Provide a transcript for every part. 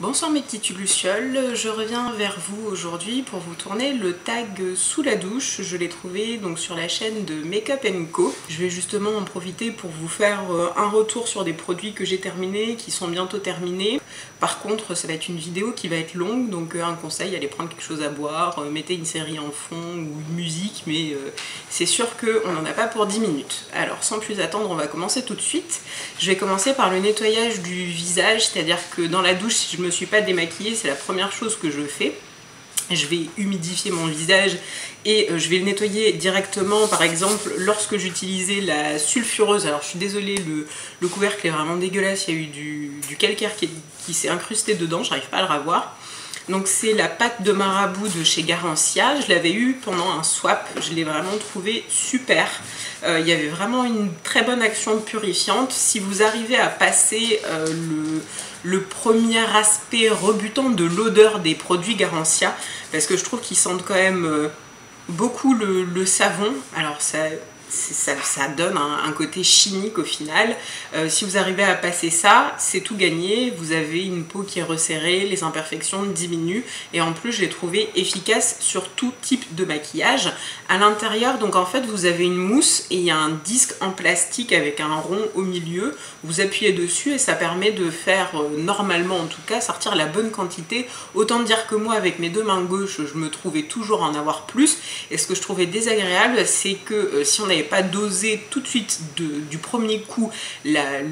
Bonsoir mes petites lucioles, je reviens vers vous aujourd'hui pour vous tourner le tag sous la douche. Je l'ai trouvé donc sur la chaîne de Make-up & Co. Je vais justement en profiter pour vous faire un retour sur des produits que j'ai terminés, qui sont bientôt terminés. Par contre, ça va être une vidéo qui va être longue, donc un conseil, allez prendre quelque chose à boire, mettez une série en fond ou une musique, mais c'est sûr qu'on n'en a pas pour 10 minutes. Alors sans plus attendre, on va commencer tout de suite. Je vais commencer par le nettoyage du visage, c'est-à-dire que dans la douche, si je me suis pas démaquillée, c'est la première chose que je fais. Je vais humidifier mon visage et je vais le nettoyer directement, par exemple lorsque j'utilisais la sulfureuse. Alors je suis désolée, le couvercle est vraiment dégueulasse, il y a eu du calcaire qui s'est incrusté dedans, j'arrive pas à le revoir. Donc c'est la pâte de marabout de chez Garancia, je l'avais eu pendant un swap, je l'ai vraiment trouvé super. Il y avait vraiment une très bonne action purifiante. Si vous arrivez à passer le premier aspect rebutant de l'odeur des produits Garancia, parce que je trouve qu'ils sentent quand même beaucoup le savon, alors ça donne un côté chimique au final. Si vous arrivez à passer ça, c'est tout gagné, vous avez une peau qui est resserrée, les imperfections diminuent et en plus je l'ai trouvé efficace sur tout type de maquillage. À l'intérieur, donc en fait vous avez une mousse et il y a un disque en plastique avec un rond au milieu, vous appuyez dessus et ça permet de faire, normalement en tout cas, sortir la bonne quantité. Autant dire que moi avec mes deux mains gauches, je me trouvais toujours en avoir plus, et ce que je trouvais désagréable, c'est que si on n'avait pas dosé tout de suite du premier coup la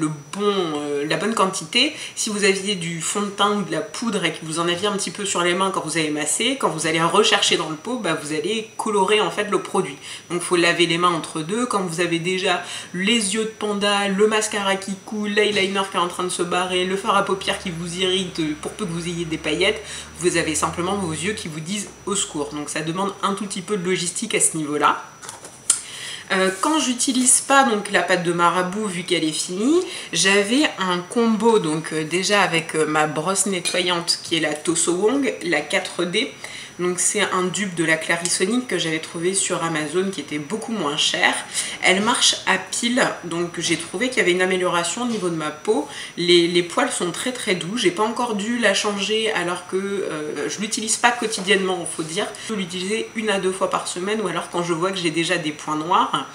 bonne quantité, si vous aviez du fond de teint ou de la poudre et que vous en aviez un petit peu sur les mains quand vous avez massé, quand vous allez rechercher dans le pot, vous allez colorer en fait le produit. Donc il faut laver les mains entre deux. Quand vous avez déjà les yeux de panda, le mascara qui coule, l'eyeliner qui est en train de se barrer, le fard à paupières qui vous irrite pour peu que vous ayez des paillettes, vous avez simplement vos yeux qui vous disent au secours. Donc ça demande un tout petit peu de logistique à ce niveau-là. Quand j'utilise pas donc la pâte de marabout, vu qu'elle est finie, j'avais un combo donc déjà avec ma brosse nettoyante qui est la Toso Wong, la 4D. Donc c'est un dupe de la Clarisonic que j'avais trouvé sur Amazon qui était beaucoup moins cher. Elle marche à pile, donc j'ai trouvé qu'il y avait une amélioration au niveau de ma peau. Les poils sont très très doux, j'ai pas encore dû la changer alors que je l'utilise pas quotidiennement, il faut dire. Je peux l'utiliser 1 à 2 fois par semaine ou alors quand je vois que j'ai déjà des points noirs.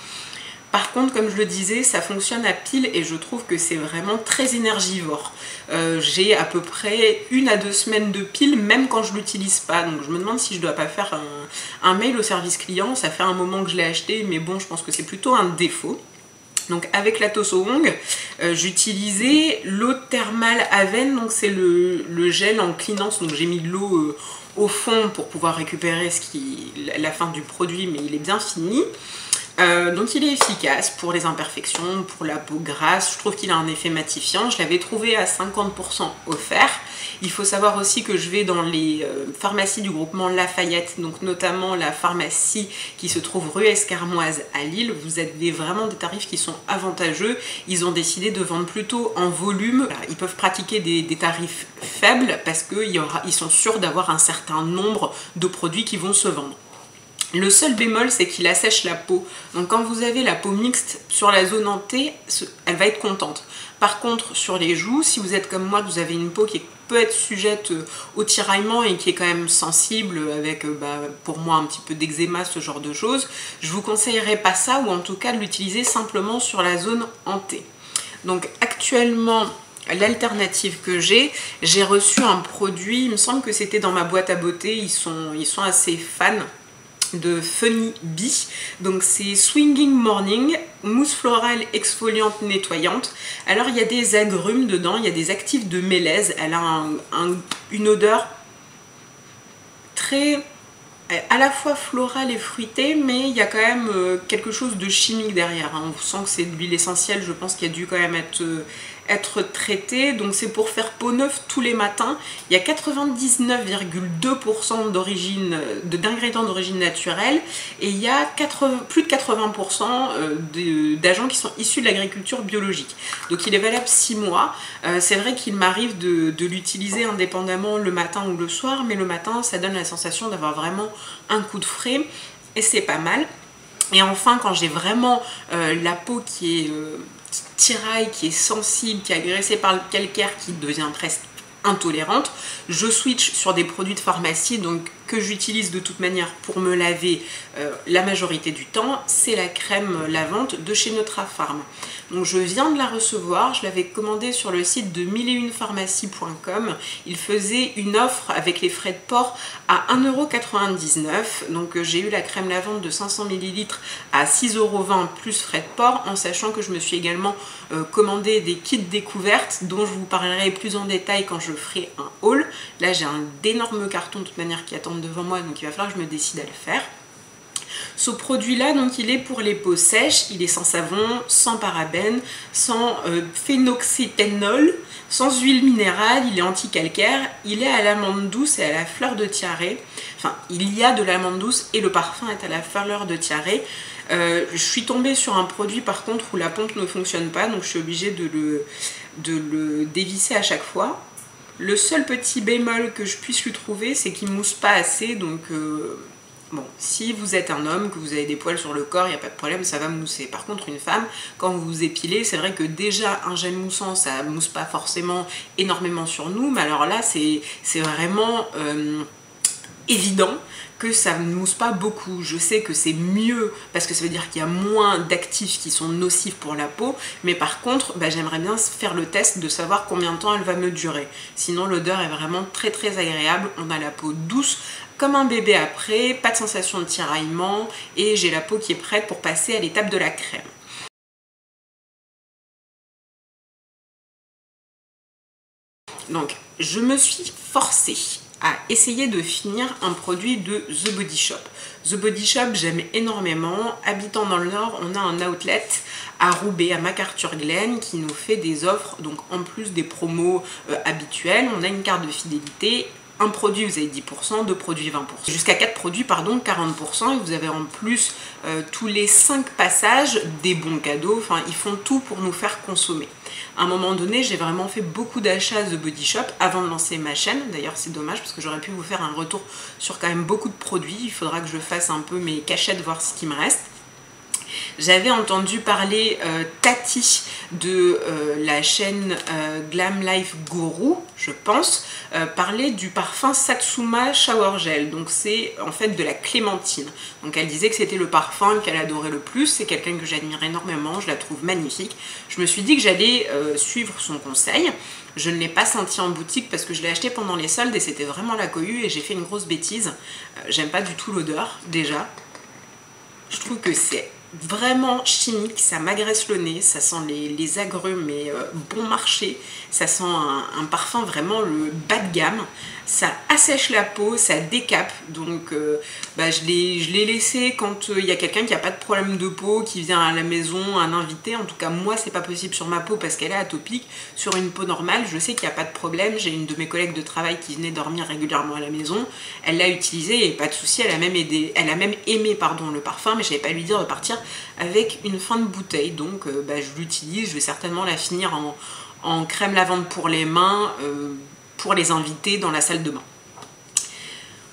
Par contre, comme je le disais, ça fonctionne à pile et je trouve que c'est vraiment très énergivore. J'ai à peu près 1 à 2 semaines de pile, même quand je ne l'utilise pas. Donc je me demande si je ne dois pas faire un mail au service client. Ça fait un moment que je l'ai acheté, mais bon, je pense que c'est plutôt un défaut. Donc avec la Toso Wong, j'utilisais l'eau thermale Aven, donc c'est le gel en cleanance. Donc j'ai mis de l'eau au fond pour pouvoir récupérer la fin du produit, mais il est bien fini. Donc il est efficace pour les imperfections, pour la peau grasse, je trouve qu'il a un effet matifiant. Je l'avais trouvé à 50% offert. Il faut savoir aussi que je vais dans les pharmacies du groupement Lafayette, donc notamment la pharmacie qui se trouve rue Escarmoise à Lille. Vous avez vraiment des tarifs qui sont avantageux. Ils ont décidé de vendre plutôt en volume. Ils peuvent pratiquer des tarifs faibles parce qu'ils sont sûrs d'avoir un certain nombre de produits qui vont se vendre. Le seul bémol, c'est qu'il assèche la peau. Donc quand vous avez la peau mixte sur la zone en T, elle va être contente. Par contre, sur les joues, si vous êtes comme moi, que vous avez une peau qui peut être sujette au tiraillement et qui est quand même sensible, avec pour moi un petit peu d'eczéma, ce genre de choses, je vous conseillerais pas ça, ou en tout cas de l'utiliser simplement sur la zone en T. Donc actuellement, l'alternative que j'ai reçu un produit, il me semble que c'était dans ma boîte à beauté, ils sont assez fans de Funny Bee. Donc c'est Swinging Morning, mousse florale exfoliante nettoyante. Alors il y a des agrumes dedans, il y a des actifs de mélèze. Elle a une odeur très à la fois florale et fruitée, mais il y a quand même quelque chose de chimique derrière. On sent que c'est de l'huile essentielle, je pense qu'il y a dû quand même être traité. Donc c'est pour faire peau neuve tous les matins. Il y a 99,2% d'ingrédients d'origine naturelle et il y a plus de 80% d'agents qui sont issus de l'agriculture biologique. Donc il est valable 6 mois. C'est vrai qu'il m'arrive de l'utiliser indépendamment le matin ou le soir, mais le matin ça donne la sensation d'avoir vraiment un coup de frais et c'est pas mal. Et enfin, quand j'ai vraiment la peau qui est tiraille, qui est sensible, qui est agressée par le calcaire, qui devient presque intolérante. Je switch sur des produits de pharmacie donc que j'utilise de toute manière pour me laver la majorité du temps. C'est la crème lavante de chez Nutrapharm. Donc je viens de la recevoir, je l'avais commandée sur le site de 1001pharmacie.com. Il faisait une offre avec les frais de port à 1,99 €. Donc j'ai eu la crème lavante de 500 ml à 6,20 € plus frais de port, en sachant que je me suis également commandé des kits découvertes dont je vous parlerai plus en détail quand je ferai un haul. Là j'ai un énorme carton de toute manière qui attend devant moi, donc il va falloir que je me décide à le faire. Ce produit là, donc il est pour les peaux sèches, il est sans savon, sans parabènes, sans phénoxyéthanol, sans huile minérale, il est anti-calcaire, il est à l'amande douce et à la fleur de tiare. Enfin, il y a de l'amande douce et le parfum est à la fleur de tiare. Je suis tombée sur un produit par contre où la pompe ne fonctionne pas, donc je suis obligée de le dévisser à chaque fois. Le seul petit bémol que je puisse lui trouver, c'est qu'il ne mousse pas assez, donc bon, si vous êtes un homme, que vous avez des poils sur le corps, il n'y a pas de problème, ça va mousser. Par contre, une femme, quand vous vous épilez, c'est vrai que déjà un gel moussant, ça ne mousse pas forcément énormément sur nous, mais alors là, c'est vraiment évident que ça ne mousse pas beaucoup. Je sais que c'est mieux parce que ça veut dire qu'il y a moins d'actifs qui sont nocifs pour la peau, mais par contre j'aimerais bien faire le test de savoir combien de temps elle va me durer. Sinon l'odeur est vraiment très très agréable, on a la peau douce comme un bébé après, pas de sensation de tiraillement et j'ai la peau qui est prête pour passer à l'étape de la crème. Donc je me suis forcée à essayer de finir un produit de The Body Shop. The Body Shop, j'aime énormément. Habitant dans le Nord, on a un outlet à Roubaix, à MacArthur-Glen, qui nous fait des offres, donc en plus des promos habituelles. On a une carte de fidélité. Un produit, vous avez 10%, deux produits, 20%. Jusqu'à 4 produits, pardon, 40%. Et vous avez en plus tous les 5 passages des bons cadeaux. Enfin, ils font tout pour nous faire consommer. À un moment donné, j'ai vraiment fait beaucoup d'achats The Body Shop avant de lancer ma chaîne. D'ailleurs, c'est dommage parce que j'aurais pu vous faire un retour sur quand même beaucoup de produits. Il faudra que je fasse un peu mes cachettes, voir ce qui me reste. J'avais entendu parler Tati de la chaîne Glam Life Guru, je pense, parler du parfum Satsuma Shower Gel. Donc c'est en fait de la clémentine. Donc elle disait que c'était le parfum qu'elle adorait le plus. C'est quelqu'un que j'admire énormément, je la trouve magnifique. Je me suis dit que j'allais suivre son conseil. Je ne l'ai pas senti en boutique parce que je l'ai acheté pendant les soldes et c'était vraiment la cohue et j'ai fait une grosse bêtise. J'aime pas du tout l'odeur déjà. Je trouve que c'est vraiment chimique, ça m'agresse le nez, ça sent les agrumes mais bon marché, ça sent un parfum vraiment le bas de gamme, ça assèche la peau, ça décape, donc je l'ai laissé quand il y a quelqu'un qui n'a pas de problème de peau, qui vient à la maison, un invité. En tout cas moi c'est pas possible sur ma peau parce qu'elle est atopique. Sur une peau normale je sais qu'il n'y a pas de problème, j'ai une de mes collègues de travail qui venait dormir régulièrement à la maison, elle l'a utilisé et pas de souci, elle a même aimé pardon, le parfum, mais je n'avais pas à lui dire de partir avec une fin de bouteille, donc je l'utilise, je vais certainement la finir en crème lavande pour les mains, pour les invités dans la salle de bain.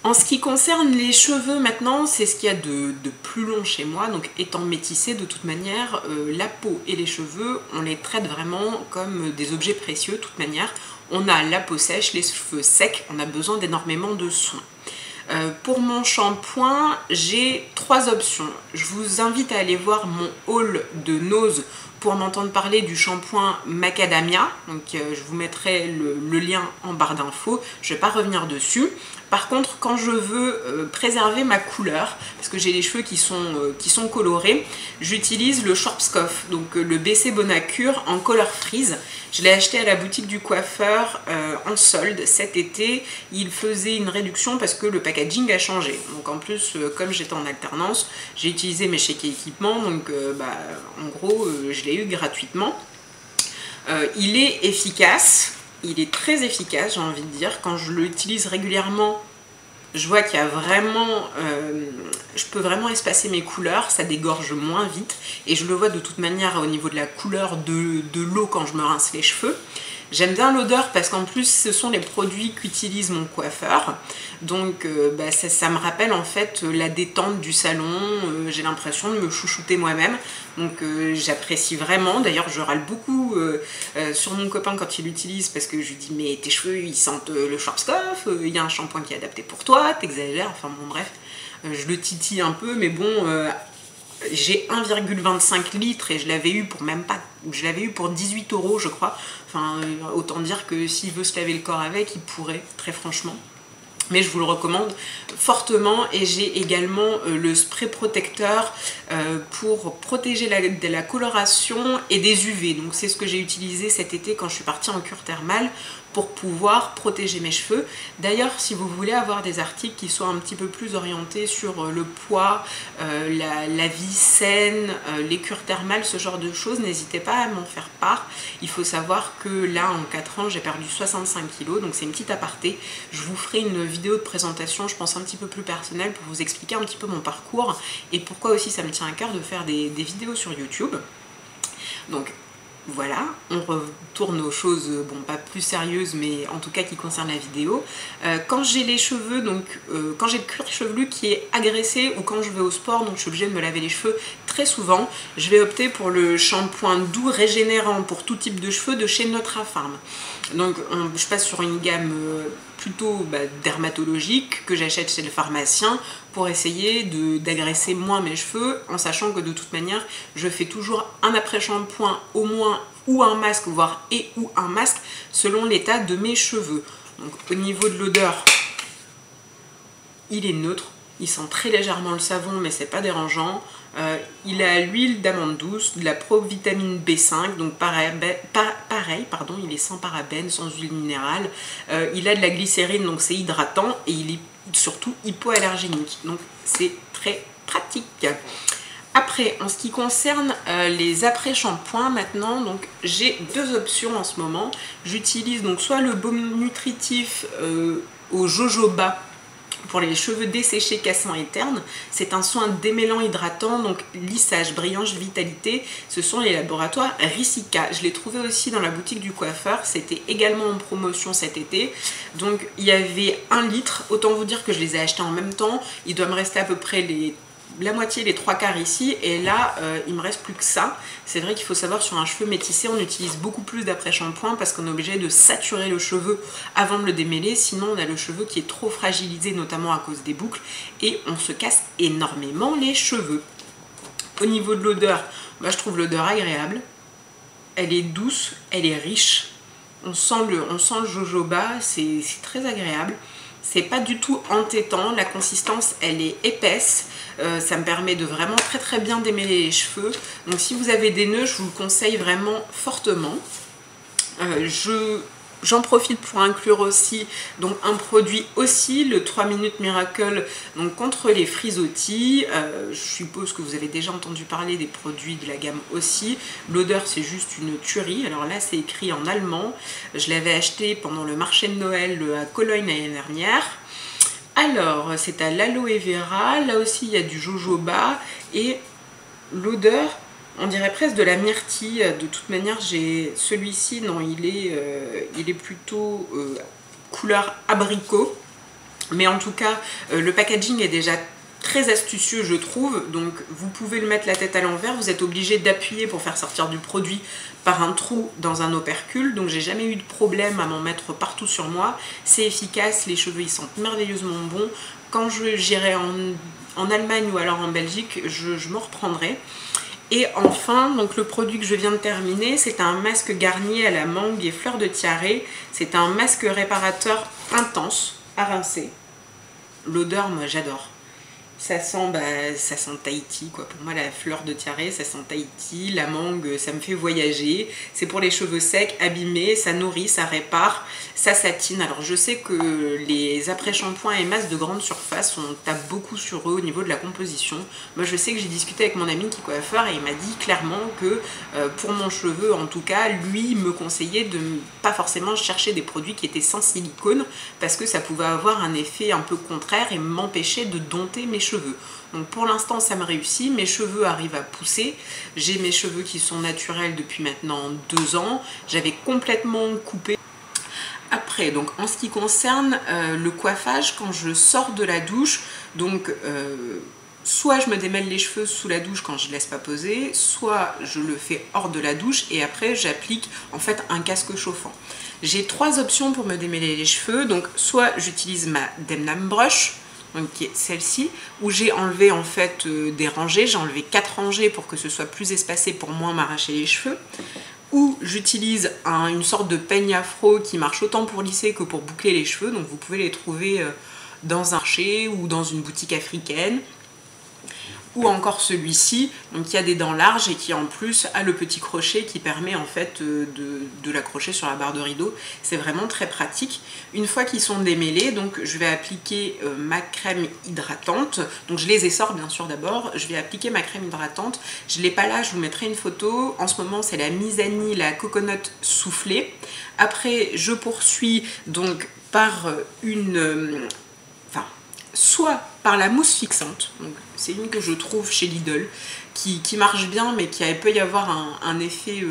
En ce qui concerne les cheveux maintenant, c'est ce qu'il y a de plus long chez moi, donc étant métissée de toute manière, la peau et les cheveux, on les traite vraiment comme des objets précieux de toute manière. On a la peau sèche, les cheveux secs, on a besoin d'énormément de soins. Pour mon shampoing, j'ai 3 options. Je vous invite à aller voir mon haul de Nose pour m'entendre parler du shampoing Macadamia. Donc je vous mettrai le lien en barre d'infos. Je ne vais pas revenir dessus. Par contre, quand je veux préserver ma couleur, parce que j'ai les cheveux qui sont colorés, j'utilise le Schwarzkopf, donc le BC Bonacure en Color Freeze. Je l'ai acheté à la boutique du coiffeur en solde cet été. Il faisait une réduction parce que le packaging a changé. Donc en plus, comme j'étais en alternance, j'ai utilisé mes chèques équipements. Donc en gros, je l'ai eu gratuitement. Il est efficace. Il est très efficace, j'ai envie de dire. Quand je l'utilise régulièrement, je vois qu'il y a vraiment... je peux vraiment espacer mes couleurs, ça dégorge moins vite. Et je le vois de toute manière au niveau de la couleur de l'eau quand je me rince les cheveux. J'aime bien l'odeur parce qu'en plus ce sont les produits qu'utilise mon coiffeur, donc ça me rappelle en fait la détente du salon, j'ai l'impression de me chouchouter moi-même, donc j'apprécie vraiment. D'ailleurs je râle beaucoup sur mon copain quand il l'utilise parce que je lui dis mais tes cheveux ils sentent le Schwarzkopf, il y a un shampoing qui est adapté pour toi, t'exagères, enfin bon bref, je le titille un peu mais bon... j'ai 1,25 litres et je l'avais eu pour même pas, je l'avais eu pour 18 € je crois. Enfin, autant dire que s'il veut se laver le corps avec, il pourrait, très franchement. Mais je vous le recommande fortement. Et j'ai également le spray protecteur pour protéger de la coloration et des UV. Donc c'est ce que j'ai utilisé cet été quand je suis partie en cure thermale pour pouvoir protéger mes cheveux. D'ailleurs, si vous voulez avoir des articles qui soient un petit peu plus orientés sur le poids, la vie saine, les cures thermales, ce genre de choses, n'hésitez pas à m'en faire part. Il faut savoir que là, en 4 ans, j'ai perdu 65 kg, donc c'est une petite aparté. Je vous ferai une vidéo de présentation, je pense un petit peu plus personnelle, pour vous expliquer un petit peu mon parcours et pourquoi aussi ça me tient à cœur de faire des vidéos sur YouTube. Donc, voilà, on retourne aux choses, bon pas plus sérieuses mais en tout cas qui concernent la vidéo. Quand j'ai les cheveux, donc quand j'ai le cuir chevelu qui est agressé ou quand je vais au sport, donc je suis obligée de me laver les cheveux très souvent, je vais opter pour le shampoing doux régénérant pour tout type de cheveux de chez Nutrapharm. Donc je passe sur une gamme plutôt dermatologique que j'achète chez le pharmacien pour essayer d'agresser moins mes cheveux, en sachant que de toute manière je fais toujours un après-shampoing au moins ou un masque, voire ou un masque selon l'état de mes cheveux. Donc au niveau de l'odeur, il est neutre, il sent très légèrement le savon mais c'est pas dérangeant. Il a l'huile d'amande douce, de la provitamine B5, donc pareil, pardon, il est sans parabènes, sans huile minérale. Il a de la glycérine, donc c'est hydratant et il est surtout hypoallergénique, donc c'est très pratique. Après, en ce qui concerne les après-shampoings maintenant, donc j'ai deux options en ce moment. J'utilise donc soit le baume nutritif au jojoba pour les cheveux desséchés, cassants et ternes. C'est un soin démêlant hydratant, donc lissage, brillance, vitalité. Ce sont les laboratoires Ricica. Je l'ai trouvé aussi dans la boutique du coiffeur. C'était également en promotion cet été. Donc il y avait 1 litre. Autant vous dire que je les ai achetés en même temps. Il doit me rester à peu près la moitié, les 3/4 ici, et là il me reste plus que ça. C'est vrai qu'il faut savoir, sur un cheveu métissé on utilise beaucoup plus d'après-shampoing parce qu'on est obligé de saturer le cheveu avant de le démêler, sinon on a le cheveu qui est trop fragilisé, notamment à cause des boucles, et on se casse énormément les cheveux. Au niveau de l'odeur, je trouve l'odeur agréable, elle est douce, elle est riche, on sent le jojoba, c'est très agréable. C'est pas du tout entêtant, la consistance elle est épaisse, ça me permet de vraiment très bien démêler les cheveux. Donc si vous avez des nœuds, je vous le conseille vraiment fortement. J'en profite pour inclure aussi donc un produit aussi, le 3 minutes Miracle, donc contre les frisottis. Je suppose que vous avez déjà entendu parler des produits de la gamme aussi. L'odeur c'est juste une tuerie. Alors là c'est écrit en allemand. Je l'avais acheté pendant le marché de Noël à Cologne l'année dernière. Alors c'est à l'aloe vera, là aussi il y a du jojoba et l'odeur, on dirait presque de la myrtille. De toute manière, j'ai celui-ci, non, il est plutôt couleur abricot. Mais en tout cas, le packaging est déjà très astucieux, je trouve. Donc, vous pouvez le mettre la tête à l'envers. Vous êtes obligé d'appuyer pour faire sortir du produit par un trou dans un opercule. Donc, j'ai jamais eu de problème à m'en mettre partout sur moi. C'est efficace, les cheveux ils sentent merveilleusement bon. Quand j'irai en Allemagne ou alors en Belgique, je m'en reprendrai. Et enfin, donc le produit que je viens de terminer, c'est un masque Garnier à la mangue et fleur de tiare. C'est un masque réparateur intense à rincer. L'odeur, moi j'adore. Ça sent Tahiti, quoi. Pour moi, la fleur de tiare, ça sent Tahiti. La mangue, ça me fait voyager. C'est pour les cheveux secs, abîmés. Ça nourrit, ça répare, ça satine. Alors, je sais que les après-shampoings et masques de grande surface, on tape beaucoup sur eux au niveau de la composition. Moi, je sais que j'ai discuté avec mon ami qui est coiffeur et il m'a dit clairement que pour mon cheveu, en tout cas, lui me conseillait de pas forcément chercher des produits qui étaient sans silicone parce que ça pouvait avoir un effet un peu contraire et m'empêcher de dompter mes cheveux. cheveux. Donc pour l'instant ça me réussit, mes cheveux arrivent à pousser, j'ai mes cheveux qui sont naturels depuis maintenant 2 ans, j'avais complètement coupé. Après, donc en ce qui concerne le coiffage, quand je sors de la douche, donc soit je me démêle les cheveux sous la douche quand je ne laisse pas poser, soit je le fais hors de la douche et après j'applique en fait un casque chauffant. J'ai 3 options pour me démêler les cheveux, donc soit j'utilise ma Demnam Brush, donc qui est celle-ci, où j'ai enlevé en fait des rangées, j'ai enlevé 4 rangées pour que ce soit plus espacé pour moins m'arracher les cheveux. Ou j'utilise une sorte de peigne afro qui marche autant pour lisser que pour boucler les cheveux, donc vous pouvez les trouver dans un marché ou dans une boutique africaine. Ou encore celui-ci, donc qui a des dents larges et qui en plus a le petit crochet qui permet en fait de l'accrocher sur la barre de rideau. C'est vraiment très pratique. Une fois qu'ils sont démêlés, donc je vais appliquer ma crème hydratante. Donc je les essore bien sûr d'abord. Je vais appliquer ma crème hydratante. Je ne l'ai pas là, je vous mettrai une photo. En ce moment c'est la Mizani, la coconut soufflée. Après je poursuis donc par soit par la mousse fixante, c'est une que je trouve chez Lidl, qui marche bien mais qui peut y avoir un effet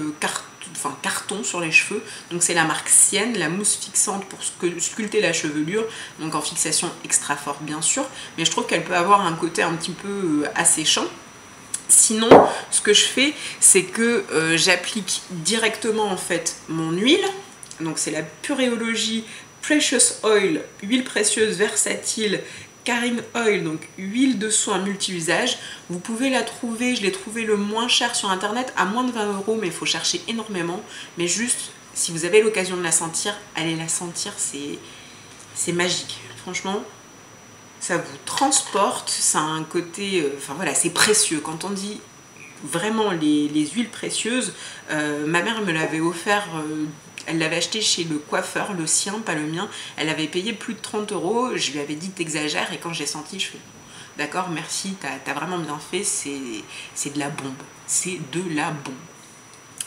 carton sur les cheveux, donc c'est la marque Sienne, la mousse fixante pour sculpter la chevelure, donc en fixation extra forte bien sûr, mais je trouve qu'elle peut avoir un côté un petit peu asséchant. Sinon, ce que je fais, c'est que j'applique directement en fait mon huile, donc c'est la Pureology Precious Oil, huile précieuse versatile, Caring Oil, donc huile de soin multi-usage. Vous pouvez la trouver, je l'ai trouvé le moins cher sur internet, à moins de 20 €, mais il faut chercher énormément. Mais juste, si vous avez l'occasion de la sentir, allez la sentir, c'est magique. Franchement, ça vous transporte, ça a un côté, enfin voilà, c'est précieux. Quand on dit vraiment les huiles précieuses, ma mère me l'avait offert. Elle l'avait acheté chez le coiffeur, le sien, pas le mien. Elle avait payé plus de 30 €. Je lui avais dit t'exagères et quand j'ai senti, je fais d'accord, merci, t'as vraiment bien fait, c'est de la bombe. C'est de la bombe.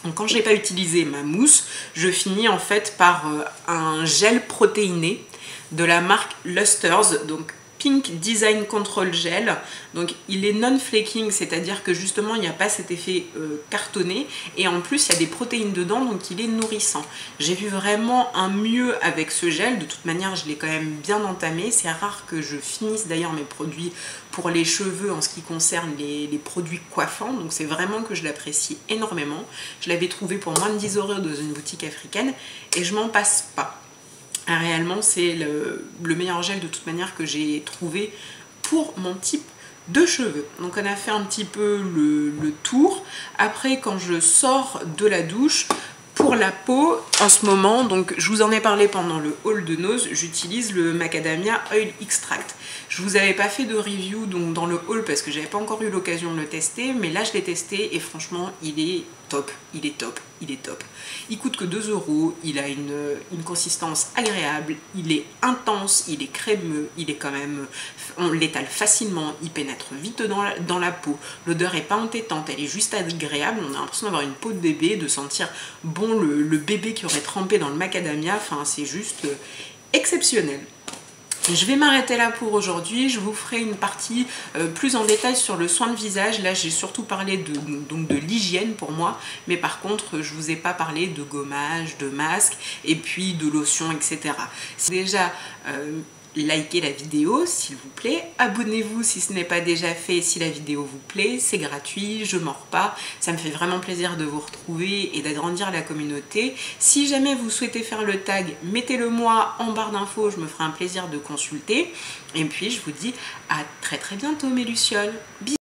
Donc quand je n'ai pas utilisé ma mousse, je finis en fait par un gel protéiné de la marque Lusters, donc Pink Design Control Gel. Donc il est non flaking, c'est-à-dire que justement il n'y a pas cet effet cartonné et en plus il y a des protéines dedans, donc il est nourrissant. J'ai vu vraiment un mieux avec ce gel. De toute manière je l'ai quand même bien entamé. C'est rare que je finisse d'ailleurs mes produits pour les cheveux en ce qui concerne les produits coiffants, donc c'est vraiment que je l'apprécie énormément. Je l'avais trouvé pour moins de 10 € dans une boutique africaine et je m'en passe pas. Réellement c'est le meilleur gel de toute manière que j'ai trouvé pour mon type de cheveux. Donc on a fait un petit peu le tour. Après quand je sors de la douche, pour la peau, en ce moment, donc je vous en ai parlé pendant le haul de Nose, j'utilise le Macadamia Oil Extract. Je vous avais pas fait de review donc dans le haul parce que j'avais pas encore eu l'occasion de le tester, mais là je l'ai testé et franchement il est top, il est top, il est top. Il coûte que 2 €, il a une consistance agréable, il est intense, il est crémeux, il est quand même, on l'étale facilement, il pénètre vite dans la peau, l'odeur est pas entêtante, elle est juste agréable, on a l'impression d'avoir une peau de bébé, de sentir bon le bébé qui aurait trempé dans le macadamia, enfin c'est juste exceptionnel. Je vais m'arrêter là pour aujourd'hui. Je vous ferai une partie plus en détail sur le soin de visage. Là, j'ai surtout parlé de l'hygiène pour moi. Mais par contre, je ne vous ai pas parlé de gommage, de masque et puis de lotion, etc. C'est déjà... likez la vidéo s'il vous plaît, abonnez-vous si ce n'est pas déjà fait si la vidéo vous plaît, c'est gratuit, je mords pas, ça me fait vraiment plaisir de vous retrouver et d'agrandir la communauté. Si jamais vous souhaitez faire le tag, mettez-le moi en barre d'infos, je me ferai un plaisir de consulter. Et puis je vous dis à très bientôt mes lucioles, bisous.